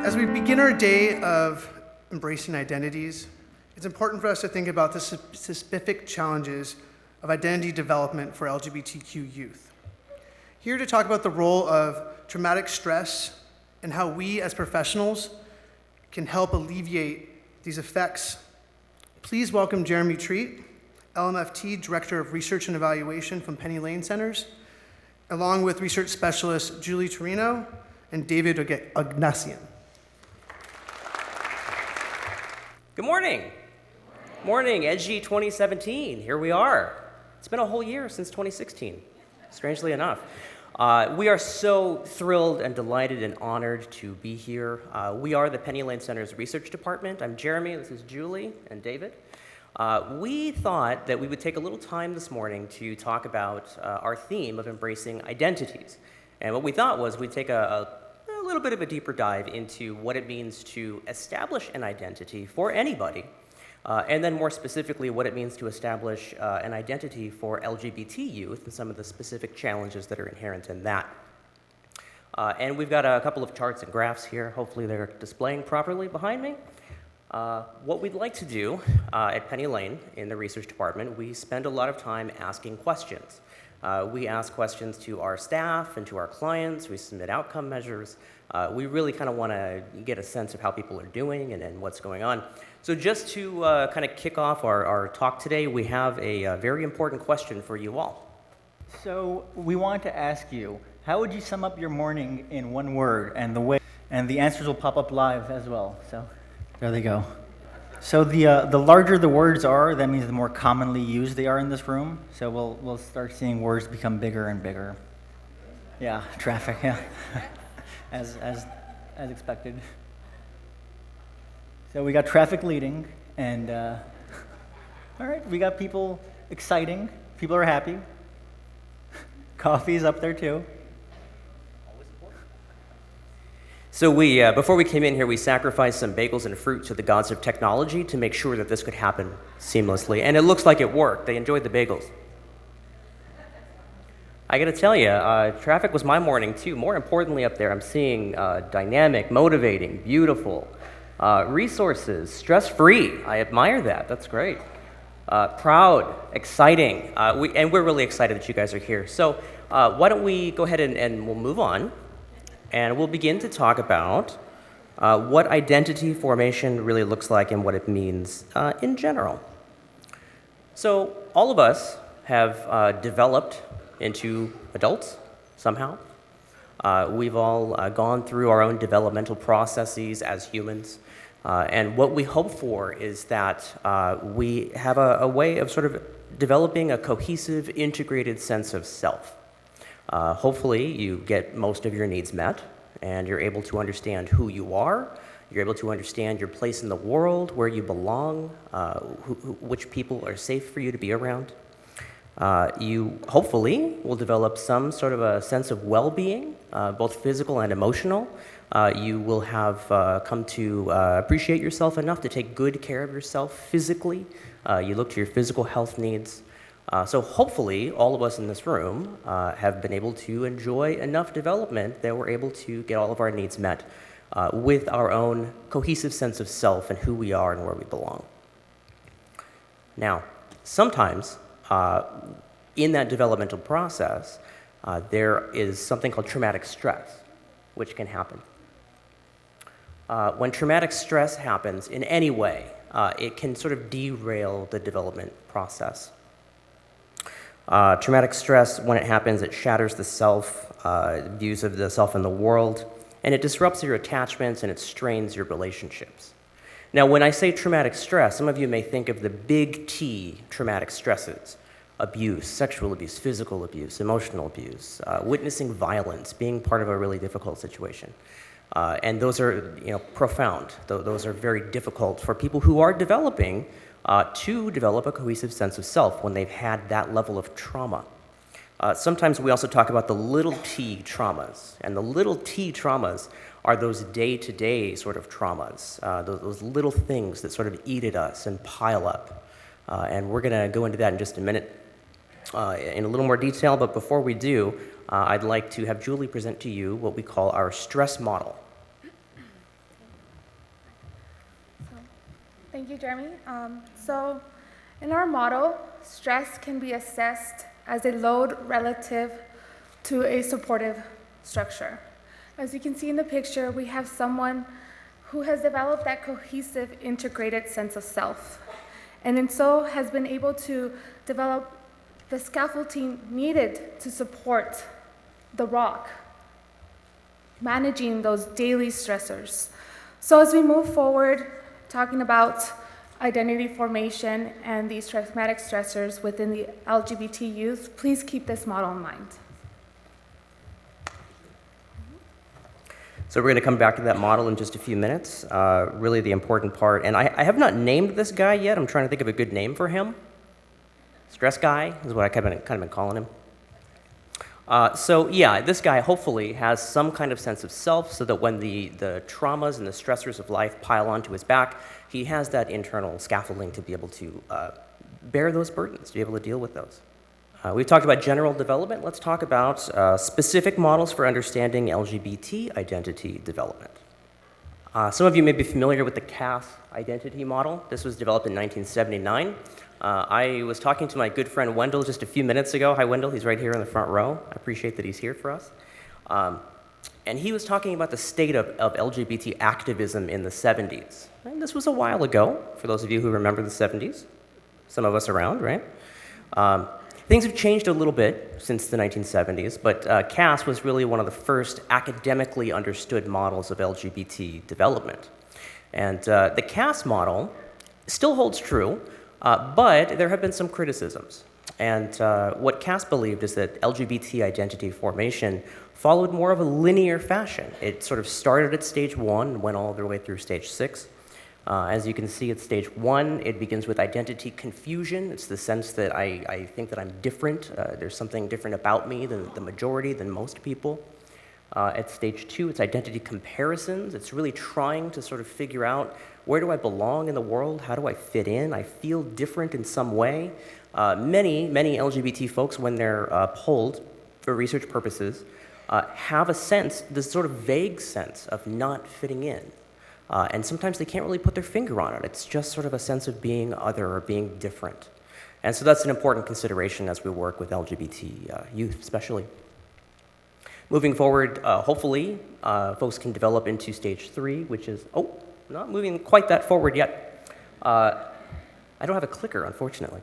As we begin our day of embracing identities, it's important for us to think about the specific challenges of identity development for LGBTQ youth. Here to talk about the role of traumatic stress and how we as professionals can help alleviate these effects, please welcome Jeremy Treat, LMFT Director of Research and Evaluation from Penny Lane Centers, along with research specialists Julie Torino and David Ognassian. Good morning. Morning, EDGE 2017. Here we are. It's been a whole year since 2016, strangely enough. We are so thrilled and delighted and honored to be here. We are the Penny Lane Center's Research Department. I'm Jeremy, this is Julie and David. We thought that we would take a little time this morning to talk about our theme of embracing identities. And what we thought was we'd take a little bit of a deeper dive into what it means to establish an identity for anybody, and then more specifically what it means to establish an identity for LGBT youth and some of the specific challenges that are inherent in that. And we've got a couple of charts and graphs here. Hopefully they're displaying properly behind me. What we'd like to do at Penny Lane in the research department, we spend a lot of time asking questions. We ask questions to our staff and to our clients. We submit outcome measures. We really kind of want to get a sense of how people are doing and what's going on. So just to kind of kick off our talk today, we have a very important question for you all. So we want to ask you, how would you sum up your morning in one word? And the answers will pop up live as well. So there they go. So the larger the words are, that means the more commonly used they are in this room. So we'll start seeing words become bigger and bigger. Yeah, traffic. Yeah, as expected. So we got traffic leading, and all right, we got people exciting. People are happy. Coffee's up there too. So before we came in here, we sacrificed some bagels and fruit to the gods of technology to make sure that this could happen seamlessly. And it looks like it worked. They enjoyed the bagels. I gotta tell you, traffic was my morning too. More importantly up there, I'm seeing dynamic, motivating, beautiful resources, stress-free. I admire that, that's great. Proud, exciting, and we're really excited that you guys are here. So why don't we go ahead and we'll move on. And we'll begin to talk about what identity formation really looks like and what it means in general. So all of us have developed into adults somehow. We've all gone through our own developmental processes as humans. And what we hope for is that we have a way of sort of developing a cohesive, integrated sense of self. Hopefully you get most of your needs met and you're able to understand who you are, you're able to understand your place in the world, where you belong, which people are safe for you to be around. You hopefully will develop some sort of a sense of well-being, both physical and emotional. You will have come to appreciate yourself enough to take good care of yourself physically. You look to your physical health needs. So hopefully all of us in this room have been able to enjoy enough development that we're able to get all of our needs met with our own cohesive sense of self and who we are and where we belong. Now, sometimes in that developmental process, there is something called traumatic stress, which can happen. When traumatic stress happens in any way, it can sort of derail the development process. Traumatic stress, when it happens, it shatters the self, views of the self in the world, and it disrupts your attachments and it strains your relationships. Now, when I say traumatic stress, some of you may think of the big T traumatic stresses: abuse, sexual abuse, physical abuse, emotional abuse, witnessing violence, being part of a really difficult situation. And those are, profound. Those are very difficult for people who are developing to develop a cohesive sense of self when they've had that level of trauma. Sometimes we also talk about the little t traumas, and the little t traumas are those day-to-day sort of traumas, those little things that sort of eat at us and pile up. And we're going to go into that in just a minute in a little more detail, but before we do, I'd like to have Julie present to you what we call our stress model. Thank you, Jeremy. So in our model, stress can be assessed as a load relative to a supportive structure. As you can see in the picture, we have someone who has developed that cohesive, integrated sense of self, and in so has been able to develop the scaffolding needed to support the rock, managing those daily stressors. So as we move forward, talking about identity formation and these traumatic stressors within the LGBT youth, please keep this model in mind. So we're going to come back to that model in just a few minutes. Really the important part, and I have not named this guy yet. I'm trying to think of a good name for him. Stress guy is what I kind of been calling him. So yeah, this guy hopefully has some kind of sense of self so that when the traumas and the stressors of life pile onto his back, he has that internal scaffolding to be able to bear those burdens, to be able to deal with those. We've talked about general development. Let's talk about specific models for understanding LGBT identity development. Some of you may be familiar with the CAS identity model. This was developed in 1979. I was talking to my good friend Wendell just a few minutes ago. Hi, Wendell. He's right here in the front row. I appreciate that he's here for us. And he was talking about the state of LGBT activism in the 70s. And this was a while ago, for those of you who remember the 70s. Some of us around, right? Things have changed a little bit since the 1970s, but CAS was really one of the first academically understood models of LGBT development. And the CAS model still holds true, but there have been some criticisms. And what CAS believed is that LGBT identity formation followed more of a linear fashion. It sort of started at stage 1 and went all the way through stage 6. As you can see at stage 1, it begins with identity confusion. It's the sense that I think that I'm different. There's something different about me than the majority, than most people. At stage 2, it's identity comparisons. It's really trying to sort of figure out, where do I belong in the world? How do I fit in? I feel different in some way. Many LGBT folks, when they're polled for research purposes, have a sense, this sort of vague sense of not fitting in. And sometimes they can't really put their finger on it. It's just sort of a sense of being other or being different. And so that's an important consideration as we work with LGBT youth, especially. Moving forward, hopefully, folks can develop into stage 3, which is, not moving quite that forward yet. I don't have a clicker, unfortunately.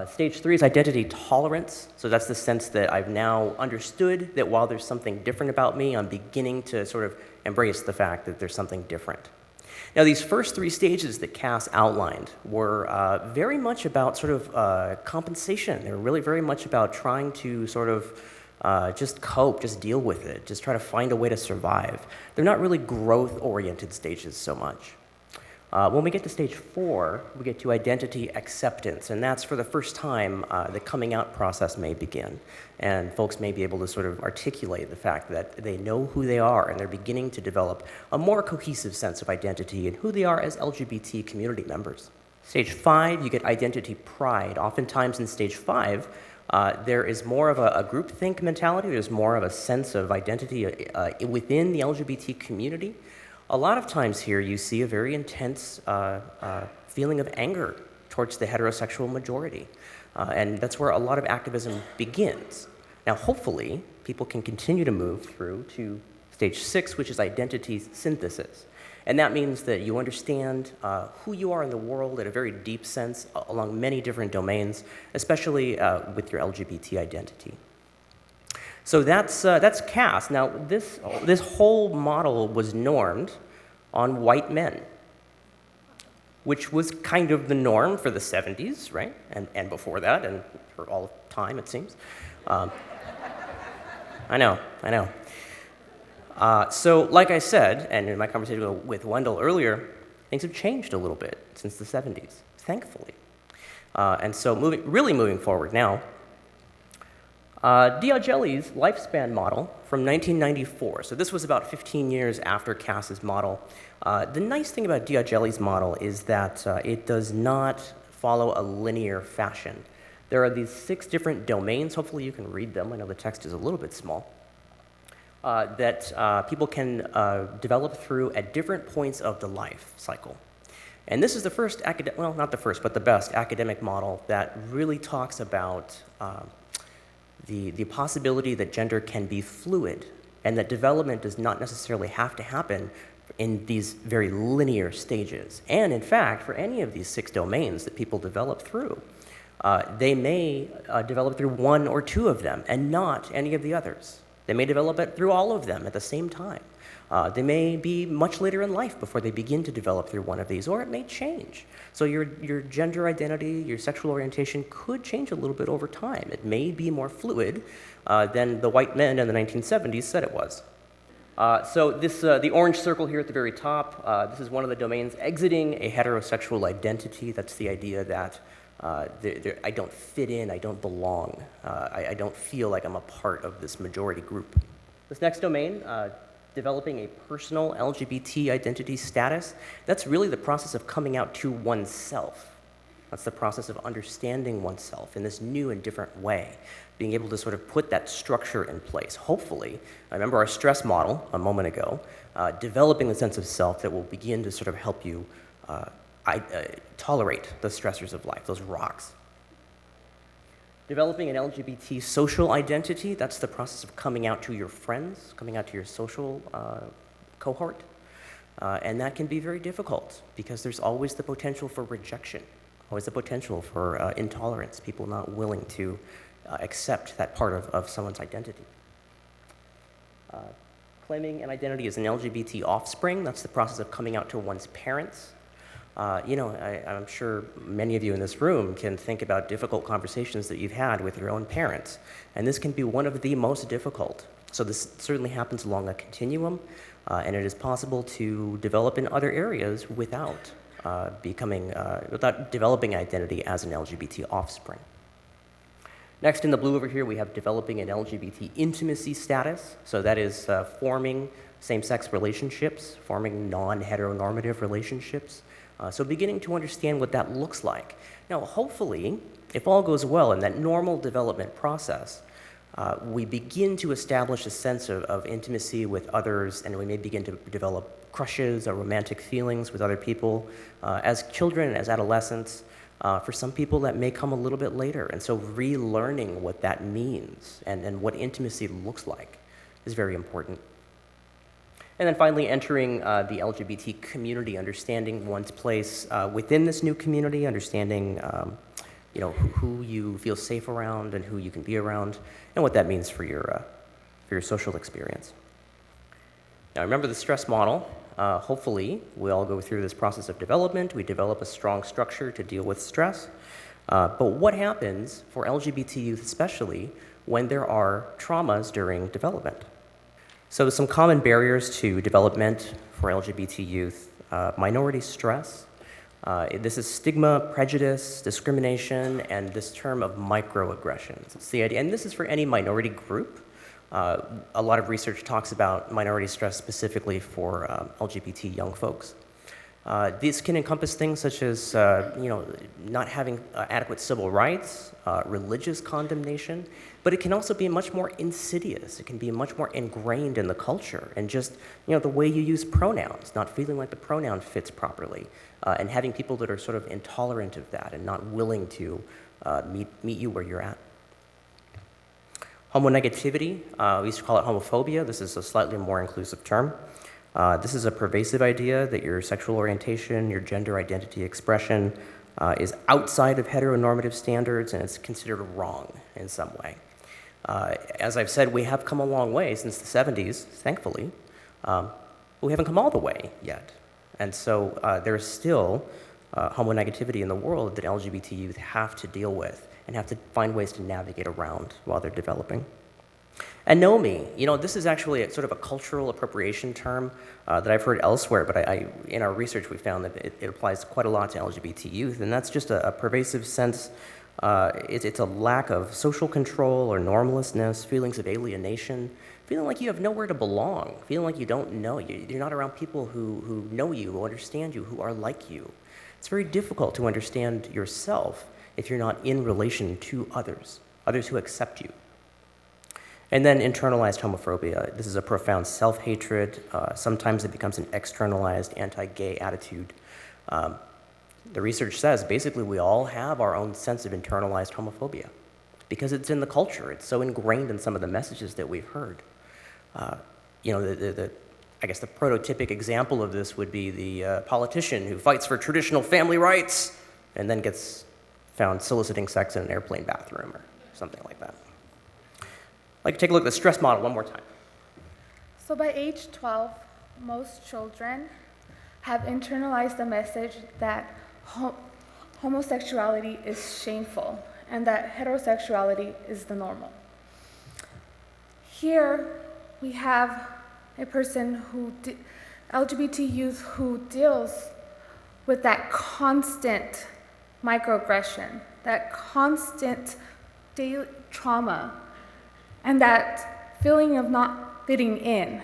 Stage 3 is identity tolerance. So that's the sense that I've now understood that while there's something different about me, I'm beginning to sort of embrace the fact that there's something different. Now, these first 3 stages that Cass outlined were very much about sort of compensation. They were really very much about trying to sort of just cope, just deal with it, just try to find a way to survive. They're not really growth-oriented stages so much. When we get to stage 4, we get to identity acceptance, and that's for the first time the coming out process may begin. And folks may be able to sort of articulate the fact that they know who they are, and they're beginning to develop a more cohesive sense of identity and who they are as LGBT community members. Stage 5, you get identity pride. Oftentimes in stage 5, there is more of a groupthink mentality. There's more of a sense of identity within the LGBT community. A lot of times here you see a very intense feeling of anger towards the heterosexual majority. And that's where a lot of activism begins. Now, hopefully, people can continue to move through to stage 6, which is identity synthesis. And that means that you understand who you are in the world at a very deep sense along many different domains, especially with your LGBT identity. So that's CAS. Now, this whole model was normed on white men, which was kind of the norm for the 70s, right? And before that, and for all of time, it seems. I know. So, like I said, and in my conversation with Wendell earlier, things have changed a little bit since the 70s, thankfully. And so moving forward now, Diaghile's lifespan model from 1994. So this was about 15 years after Cass's model. The nice thing about Diaghile's model is that it does not follow a linear fashion. There are these 6 different domains. Hopefully you can read them. I know the text is a little bit small. That people can develop through at different points of the life cycle. And this is the first well, not the first, but the best academic model that really talks about the possibility that gender can be fluid and that development does not necessarily have to happen in these very linear stages. And in fact, for any of these 6 domains that people develop through, they may develop through 1 or 2 of them and not any of the others. They may develop it through all of them at the same time. They may be much later in life before they begin to develop through one of these, or it may change. So your gender identity, your sexual orientation could change a little bit over time. It may be more fluid than the white men in the 1970s said it was. So this, the orange circle here at the very top, this is one of the domains exiting a heterosexual identity. That's the idea that I don't fit in, I don't belong, I don't feel like I'm a part of this majority group. This next domain, developing a personal LGBT identity status, that's really the process of coming out to oneself. That's the process of understanding oneself in this new and different way, being able to sort of put that structure in place. Hopefully, I remember our stress model a moment ago, developing the sense of self that will begin to sort of help you tolerate the stressors of life, those rocks. Developing an LGBT social identity, that's the process of coming out to your friends, coming out to your social cohort. And that can be very difficult because there's always the potential for rejection, always the potential for intolerance, people not willing to accept that part of someone's identity. Claiming an identity as an LGBT offspring, that's the process of coming out to one's parents. I'm sure many of you in this room can think about difficult conversations that you've had with your own parents, and this can be one of the most difficult. So this certainly happens along a continuum, and it is possible to develop in other areas without developing identity as an LGBT offspring. Next, in the blue over here, we have developing an LGBT intimacy status. So that is forming same-sex relationships, forming non-heteronormative relationships. So beginning to understand what that looks like. Now, hopefully, if all goes well in that normal development process, we begin to establish a sense of intimacy with others, and we may begin to develop crushes or romantic feelings with other people. As children, as adolescents, for some people that may come a little bit later. And so relearning what that means and what intimacy looks like is very important. And then finally, entering the LGBT community, understanding one's place within this new community, understanding who you feel safe around and who you can be around, and what that means for your social experience. Now, remember the stress model. Hopefully, we all go through this process of development. We develop a strong structure to deal with stress. But what happens for LGBT youth, especially when there are traumas during development? So some common barriers to development for LGBT youth, minority stress. This is stigma, prejudice, discrimination, and this term of microaggressions. It's the idea, and this is for any minority group. A lot of research talks about minority stress specifically for LGBT young folks. These can encompass things such as not having adequate civil rights, religious condemnation, but it can also be much more insidious. It can be much more ingrained in the culture, and just the way you use pronouns, not feeling like the pronoun fits properly, and having people that are sort of intolerant of that and not willing to meet you where you're at. Homonegativity, we used to call it homophobia. This is a slightly more inclusive term. This is a pervasive idea that your sexual orientation, your gender identity expression is outside of heteronormative standards and it's considered wrong in some way. As I've said, we have come a long way since the 70s, thankfully. But we haven't come all the way yet. And so there's still homonegativity in the world that LGBT youth have to deal with and have to find ways to navigate around while they're developing. Anomi, this is actually sort of a cultural appropriation term that I've heard elsewhere, but in our research we found that it applies quite a lot to LGBT youth, and that's just a pervasive sense. It's a lack of social control or normlessness, feelings of alienation, feeling like you have nowhere to belong, feeling like you don't know. You're not around people who know you, who understand you, who are like you. It's very difficult to understand yourself if you're not in relation to others who accept you. And then internalized homophobia. This is a profound self-hatred. Sometimes it becomes an externalized anti-gay attitude. The research says basically we all have our own sense of internalized homophobia because it's in the culture. It's so ingrained in some of the messages that we've heard. You know, I guess the prototypic example of this would be the politician who fights for traditional family rights and then gets found soliciting sex in an airplane bathroom or something like that. I'd like to take a look at the stress model one more time. So by age 12, most children have internalized the message that homosexuality is shameful and that heterosexuality is the normal. Here we have a person LGBT youth who deals with that constant microaggression, that constant daily trauma, and that feeling of not fitting in.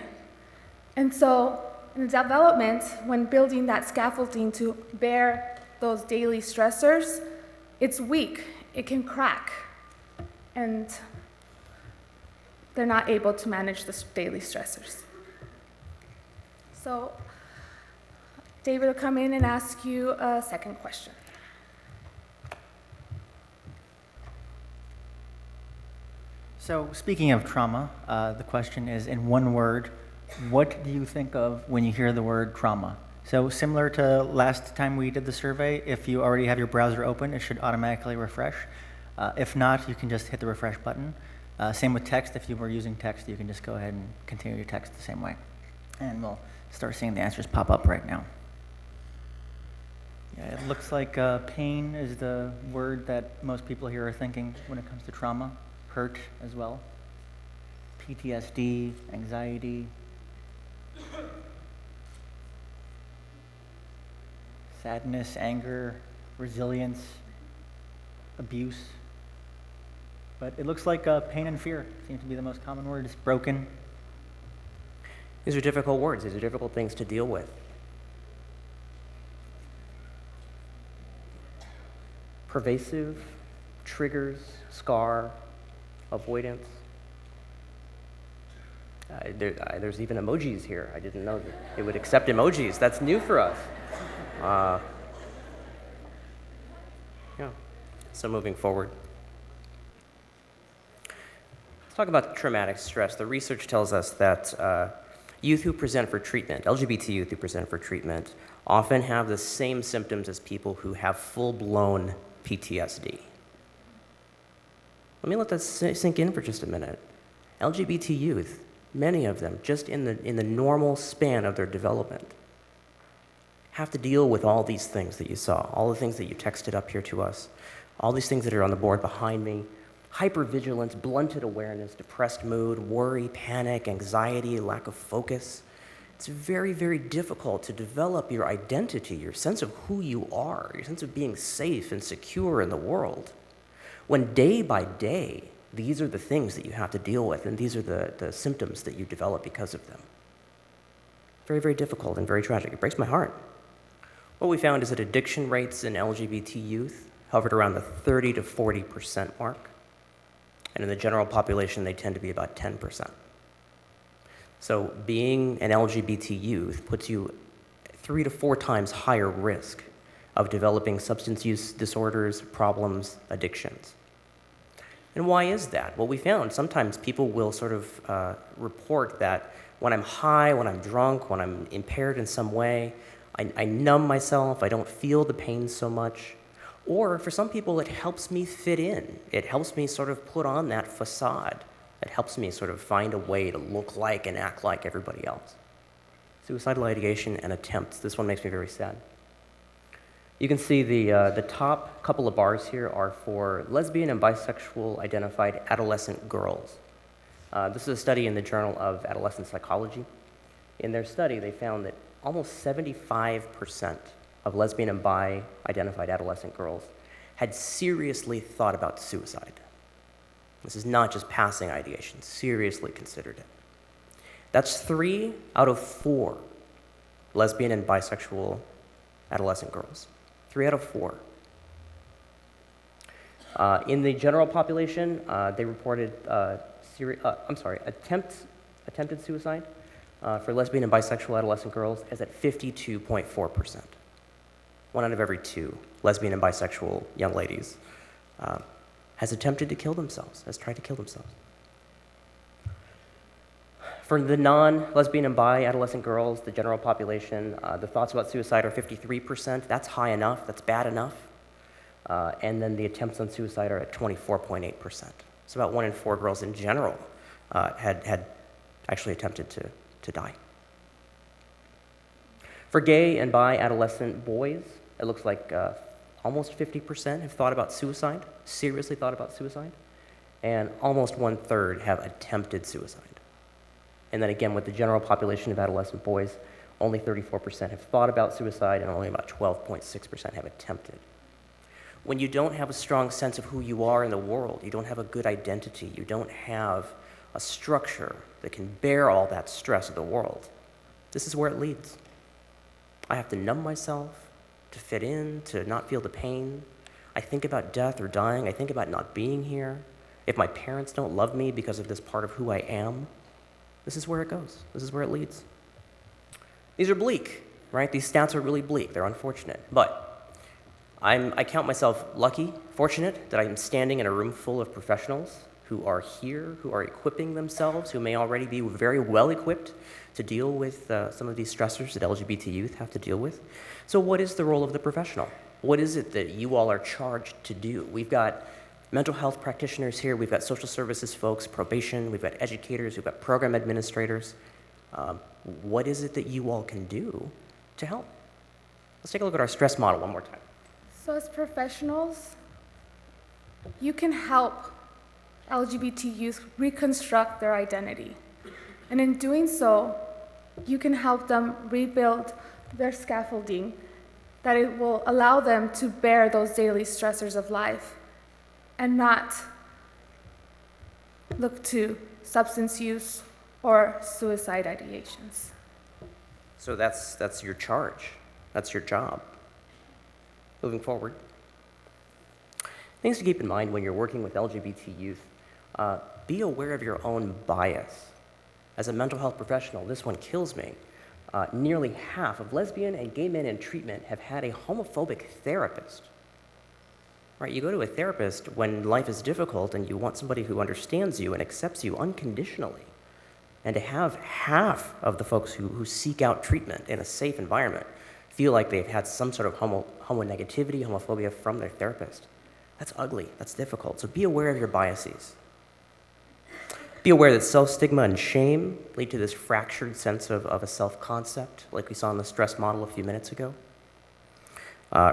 And so in development, when building that scaffolding to bear those daily stressors, it's weak, it can crack, and they're not able to manage the daily stressors. So David will come in and ask you a second question. So speaking of trauma, the question is, in one word, what do you think of when you hear the word trauma? So similar to last time we did the survey, if you already have your browser open, it should automatically refresh. If not, you can just hit the refresh button. Same with text. If you were using text, you can just go ahead and continue your text the same way. And we'll start seeing the answers pop up right now. Yeah, it looks like pain is the word that most people here are thinking when it comes to trauma. Hurt as well. PTSD, anxiety. Sadness, anger, resilience, abuse. But it looks like pain and fear seem to be the most common words. Broken. These are difficult words. These are difficult things to deal with. Pervasive, triggers, scar, avoidance. There's even emojis here. I didn't know that it would accept emojis. That's new for us. Yeah. So moving forward. Let's talk about traumatic stress. The research tells us that youth who present for treatment, LGBT youth who present for treatment, often have the same symptoms as people who have full-blown PTSD. Let me let that sink in for just a minute. LGBT youth, many of them, just in the normal span of their development, have to deal with all these things that you saw, all the things that you texted up here to us, all these things that are on the board behind me. Hypervigilance, blunted awareness, depressed mood, worry, panic, anxiety, lack of focus. It's very, very difficult to develop your identity, your sense of who you are, your sense of being safe and secure in the world, when day by day, these are the things that you have to deal with, and these are the symptoms that you develop because of them. Very, very difficult and very tragic. It breaks my heart. What we found is that addiction rates in LGBT youth hovered around the 30 to 40% mark, and in the general population, they tend to be about 10%. So being an LGBT youth puts you 3 to 4 times higher risk of developing substance use disorders, problems, addictions. And why is that? Well, we found sometimes people will sort of report that when I'm high, when I'm drunk, when I'm impaired in some way, I numb myself, I don't feel the pain so much. Or for some people, it helps me fit in. It helps me sort of put on that facade. It helps me sort of find a way to look like and act like everybody else. Suicidal ideation and attempts. This one makes me very sad. You can see the top couple of bars here are for lesbian and bisexual identified adolescent girls. This is a study in the Journal of Adolescent Psychology. In their study, they found that almost 75% of lesbian and bi identified adolescent girls had seriously thought about suicide. This is not just passing ideation, seriously considered it. That's 3 out of 4 lesbian and bisexual adolescent girls. 3 out of 4. In the general population, they reported attempted suicide for lesbian and bisexual adolescent girls is at 52.4%. 1 out of every 2 lesbian and bisexual young ladies has attempted to kill themselves, has tried to kill themselves. For the non-lesbian and bi adolescent girls, the general population, the thoughts about suicide are 53%. That's high enough, that's bad enough. And then the attempts on suicide are at 24.8%. So about 1 in 4 girls in general had actually attempted to die. For gay and bi adolescent boys, it looks like almost 50% have thought about suicide, seriously thought about suicide, and almost 1/3 have attempted suicide. And then again, with the general population of adolescent boys, only 34% have thought about suicide and only about 12.6% have attempted. When you don't have a strong sense of who you are in the world, you don't have a good identity, you don't have a structure that can bear all that stress of the world, this is where it leads. I have to numb myself, to fit in, to not feel the pain. I think about death or dying. I think about not being here. If my parents don't love me because of this part of who I am, this is where it goes. This is where it leads. These are bleak, right? These stats are really bleak. They're unfortunate. But I count myself lucky, fortunate, that I'm standing in a room full of professionals who are here, who are equipping themselves, who may already be very well equipped to deal with some of these stressors that LGBT youth have to deal with. So what is the role of the professional? What is it that you all are charged to do? We've got mental health practitioners here, we've got social services folks, probation, we've got educators, we've got program administrators. What is it that you all can do to help? Let's take a look at our stress model one more time. So as professionals, you can help LGBT youth reconstruct their identity. And in doing so, you can help them rebuild their scaffolding, that it will allow them to bear those daily stressors of life and not look to substance use or suicide ideations. So that's your charge. That's your job. Moving forward. Things to keep in mind when you're working with LGBT youth. Be aware of your own bias. As a mental health professional, this one kills me. Nearly half of lesbian and gay men in treatment have had a homophobic therapist. Right, you go to a therapist when life is difficult and you want somebody who understands you and accepts you unconditionally. And to have half of the folks who seek out treatment in a safe environment feel like they've had some sort of homonegativity, homophobia from their therapist, that's ugly, that's difficult. So be aware of your biases. Be aware that self-stigma and shame lead to this fractured sense of a self-concept, like we saw in the stress model a few minutes ago.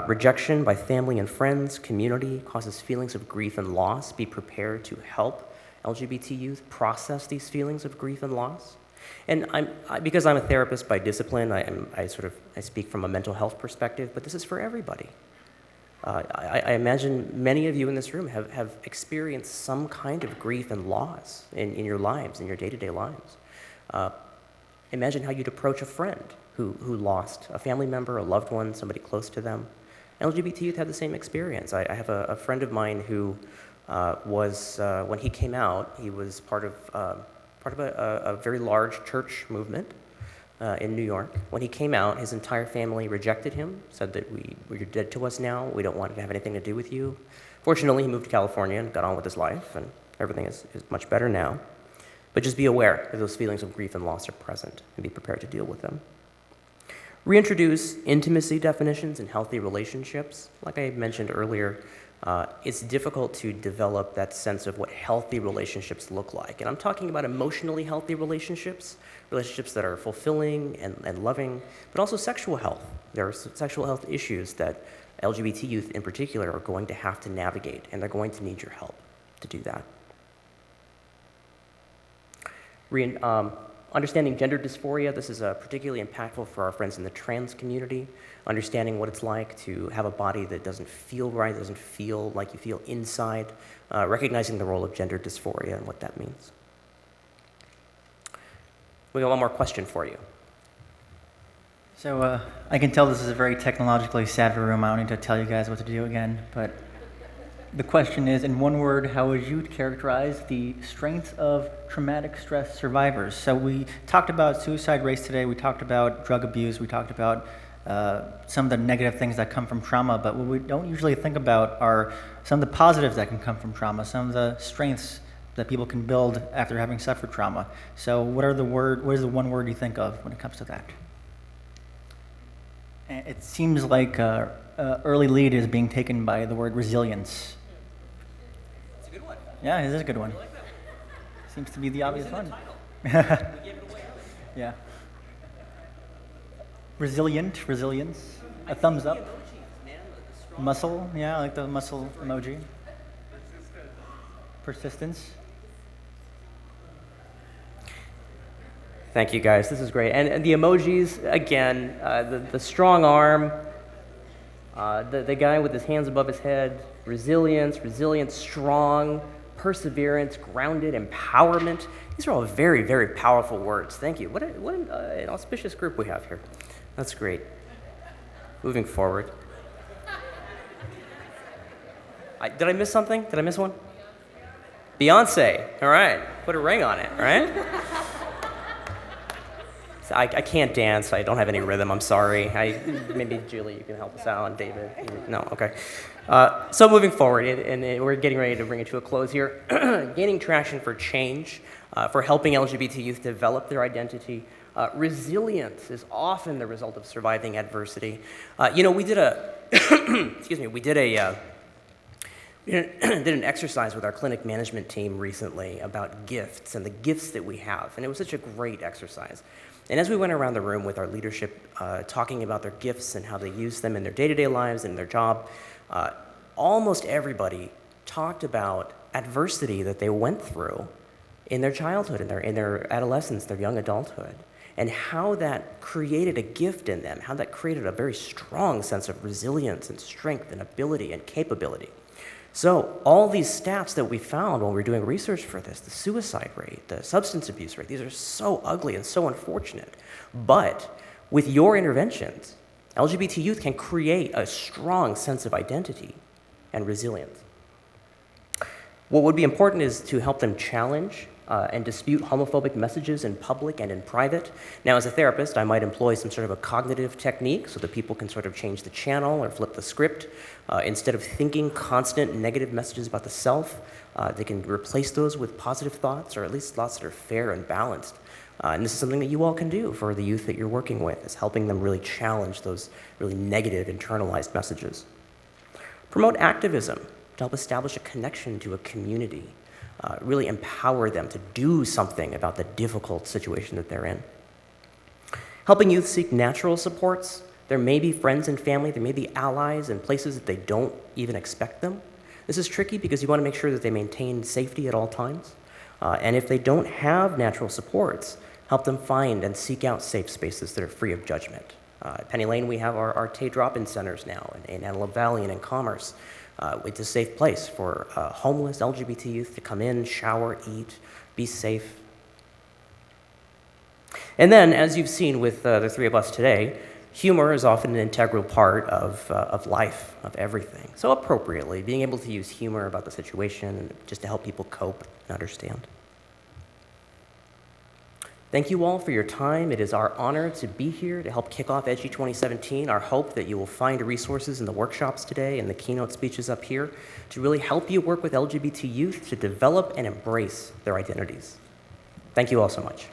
Rejection by family and friends, community, causes feelings of grief and loss. Be prepared to help LGBT youth process these feelings of grief and loss. And because I'm a therapist by discipline, I speak from a mental health perspective, but this is for everybody. I imagine many of you in this room have experienced some kind of grief and loss in your lives, in your day-to-day lives. Imagine how you'd approach a friend who lost a family member, a loved one, somebody close to them. LGBT youth had the same experience. I have a friend of mine who when he came out, he was part of a very large church movement in New York. When he came out, his entire family rejected him, said that you're dead to us now, we don't want to have anything to do with you. Fortunately, he moved to California and got on with his life, and everything is much better now. But just be aware that those feelings of grief and loss are present, and be prepared to deal with them. Reintroduce intimacy definitions in healthy relationships. Like I mentioned earlier, it's difficult to develop that sense of what healthy relationships look like. And I'm talking about emotionally healthy relationships, relationships that are fulfilling and loving, but also sexual health. There are sexual health issues that LGBT youth in particular are going to have to navigate, and they're going to need your help to do that. Understanding gender dysphoria, this is particularly impactful for our friends in the trans community, understanding what it's like to have a body that doesn't feel right, doesn't feel like you feel inside, recognizing the role of gender dysphoria and what that means. We got one more question for you. So I can tell this is a very technologically savvy room. I don't need to tell you guys what to do again, but the question is, in one word, how would you characterize the strengths of traumatic stress survivors? So we talked about suicide rates today, we talked about drug abuse, we talked about some of the negative things that come from trauma, but what we don't usually think about are some of the positives that can come from trauma, some of the strengths that people can build after having suffered trauma. So what is the one word you think of when it comes to that? And it seems like early lead is being taken by the word resilience. It's a good one. Yeah, it is a good one. I like that. Seems to be the obvious one. We gave it away. Yeah. Resilience, a thumbs up. Muscle, yeah, I like the muscle emoji. Persistence. Thank you, guys. This is great. And the emojis, again, the strong arm, the guy with his hands above his head, resilience, strong, perseverance, grounded, empowerment. These are all very, very powerful words. Thank you. What an auspicious group we have here. That's great. Moving forward. Did I miss something? Did I miss one? Beyonce. All right. Put a ring on it, right? So I can't dance. I don't have any rhythm. I'm sorry. Maybe Julie, you can help us out. David. No. Okay. So moving forward, and we're getting ready to bring it to a close here. Gaining traction for change, for helping LGBT youth develop their identity. Resilience is often the result of surviving adversity. We did an exercise with our clinic management team recently about gifts and the gifts that we have, and it was such a great exercise. And as we went around the room with our leadership, talking about their gifts and how they use them in their day-to-day lives and their job, almost everybody talked about adversity that they went through in their childhood, in their adolescence, their young adulthood, and how that created a gift in them, how that created a very strong sense of resilience and strength and ability and capability. So all these stats that we found when we were doing research for this, the suicide rate, the substance abuse rate, these are so ugly and so unfortunate. But with your interventions, LGBT youth can create a strong sense of identity and resilience. What would be important is to help them challenge and dispute homophobic messages in public and in private. Now, as a therapist, I might employ some sort of a cognitive technique so that people can sort of change the channel or flip the script. Instead of thinking constant negative messages about the self, they can replace those with positive thoughts, or at least thoughts that are fair and balanced. And this is something that you all can do for the youth that you're working with, is helping them really challenge those really negative internalized messages. Promote activism to help establish a connection to a community. Really empower them to do something about the difficult situation that they're in. Helping youth seek natural supports. There may be friends and family, there may be allies in places that they don't even expect them. This is tricky because you want to make sure that they maintain safety at all times. And if they don't have natural supports, help them find and seek out safe spaces that are free of judgment. At Penny Lane, we have our Tay drop-in centers now in Antelope Valley and in Commerce. It's a safe place for homeless LGBT youth to come in, shower, eat, be safe. And then, as you've seen with the three of us today, humor is often an integral part of life, of everything. So appropriately, being able to use humor about the situation just to help people cope and understand. Thank you all for your time. It is our honor to be here to help kick off EDGE 2017. Our hope that you will find resources in the workshops today and the keynote speeches up here to really help you work with LGBT youth to develop and embrace their identities. Thank you all so much.